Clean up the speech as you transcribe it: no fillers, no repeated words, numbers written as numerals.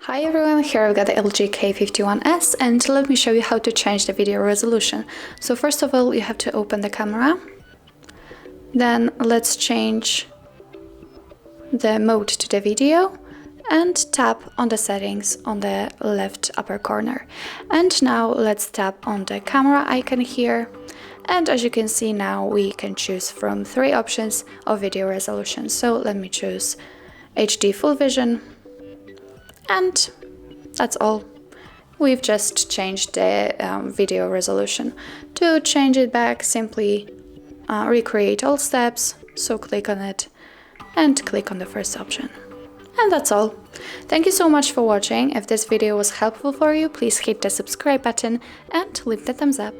Hi everyone, here I've got the LG K51s and let me show you how to change the video resolution. So first of all, you have to open the camera. Then let's change the mode to the video and tap on the settings on the left upper corner. And now let's tap on the camera icon here. And as you can see now, we can choose from 3 options of video resolution. So let me choose HD Full Vision. And that's all. We've just changed the video resolution. To change it back, simply recreate all steps. So click on it and click on the first option. And that's all. Thank you so much for watching. If this video was helpful for you, please hit the subscribe button and leave the thumbs up.